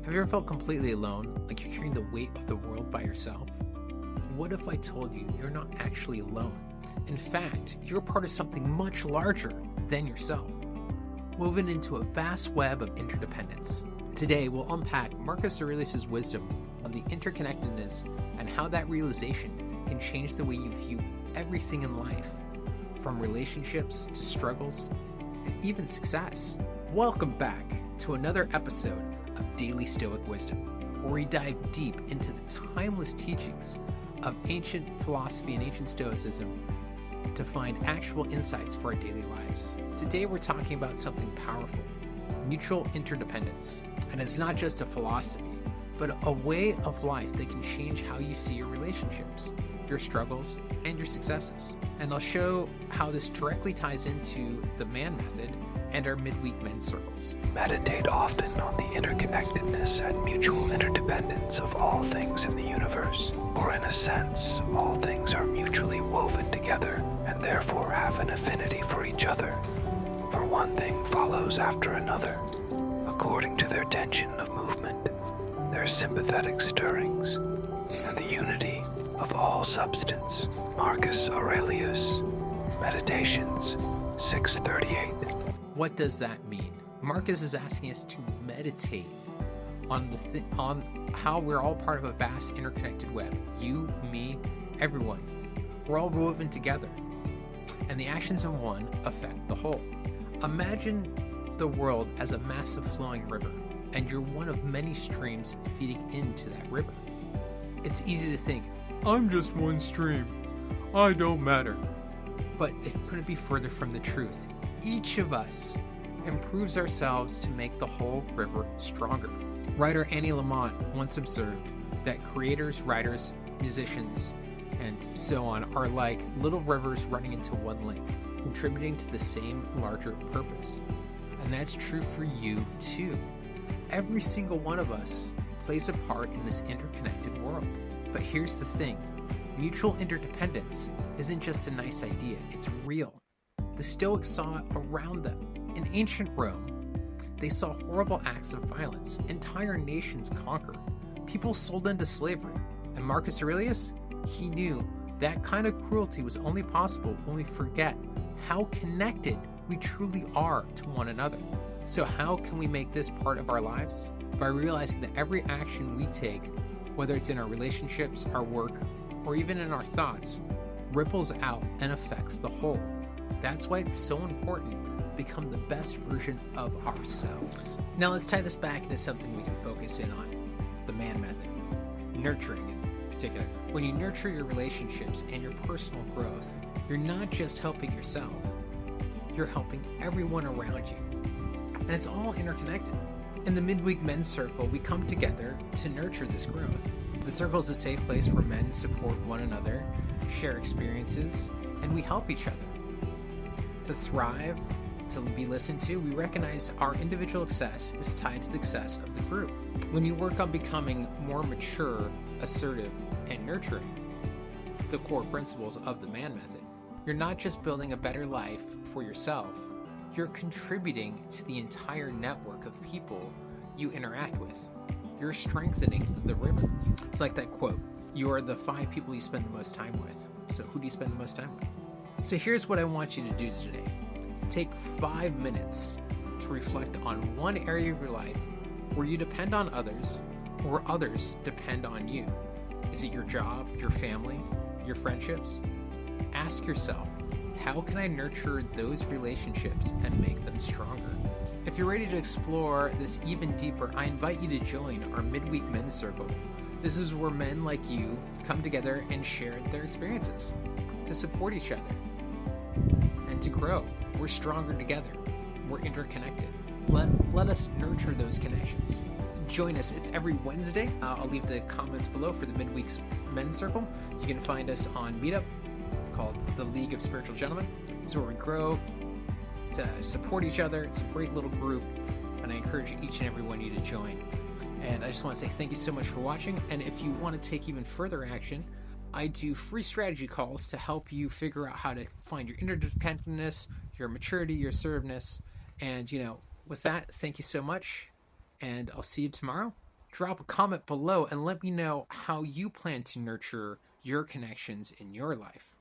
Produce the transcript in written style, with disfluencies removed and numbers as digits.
Have you ever felt completely alone, like you're carrying the weight of the world by yourself? What if I told you you're not actually alone? In fact, you're part of something much larger than yourself, woven into a vast web of interdependence. Today, we'll unpack Marcus Aurelius' wisdom on the interconnectedness and how that realization can change the way you view everything in life, from relationships to struggles and even success. Welcome back to another episode of Daily Stoic Wisdom, where we dive deep into the timeless teachings of ancient philosophy and ancient Stoicism to find actual insights for our daily lives. Today we're talking about something powerful, mutual interdependence. And it's not just a philosophy, but a way of life that can change how you see your relationships, your struggles, and your successes. And I'll show how this directly ties into the M.A.N method and our midweek men's circles. Meditate often on the interconnectedness and mutual interdependence of all things in the universe. For in a sense, all things are mutually woven together and therefore have an affinity for each other. For one thing follows after another, according to their tension of movement, their sympathetic stirrings, and the unity of all substance. Marcus Aurelius, Meditations 638. What does that mean? Marcus is asking us to meditate on on how we're all part of a vast interconnected web. You, me, everyone. We're all woven together. And the actions of one affect the whole. Imagine the world as a massive flowing river, and you're one of many streams feeding into that river. It's easy to think, I'm just one stream. I don't matter. But it couldn't be further from the truth. Each of us improves ourselves to make the whole river stronger. Writer Annie Lamont once observed that creators, writers, musicians, and so on are like little rivers running into one lake, contributing to the same larger purpose. And that's true for you too. Every single one of us plays a part in this interconnected world. But here's the thing, mutual interdependence isn't just a nice idea, it's real. The Stoics saw it around them. In ancient Rome, they saw horrible acts of violence, entire nations conquered, people sold into slavery. And Marcus Aurelius, he knew that kind of cruelty was only possible when we forget how connected we truly are to one another. So how can we make this part of our lives? By realizing that every action we take, whether it's in our relationships, our work, or even in our thoughts, ripples out and affects the whole. That's why it's so important to become the best version of ourselves. Now let's tie this back into something we can focus in on, the M.A.N method, nurturing in particular. When you nurture your relationships and your personal growth, you're not just helping yourself, you're helping everyone around you. And it's all interconnected. In the midweek men's circle, we come together to nurture this growth. The circle is a safe place where men support one another, share experiences, and we help each other. To thrive, to be listened to, we recognize our individual success is tied to the success of the group. When you work on becoming more mature, assertive, and nurturing, the core principles of the M.A.N method, you're not just building a better life for yourself, you're contributing to the entire network of people you interact with. You're strengthening the river. It's like that quote, you are the 5 people you spend the most time with. So who do you spend the most time with? So here's what I want you to do today. Take 5 minutes to reflect on one area of your life where you depend on others or others depend on you. Is it your job, your family, your friendships? Ask yourself, how can I nurture those relationships and make them stronger? If you're ready to explore this even deeper, I invite you to join our midweek men's circle. This is where men like you come together and share their experiences to support each other and to grow. We're stronger together. We're interconnected. Let us nurture those connections. Join us. It's every Wednesday. I'll leave the comments below for the midweek's men's circle. You can find us on Meetup called the League of Spiritual Gentlemen. It's where we grow to support each other. It's a great little group, and I encourage each and every one of you to join. And I just want to say thank you so much for watching. And if you want to take even further action, I do free strategy calls to help you figure out how to find your interdependence, your maturity, your assertiveness. And, with that, thank you so much. And I'll see you tomorrow. drop a comment below and let me know how you plan to nurture your connections in your life.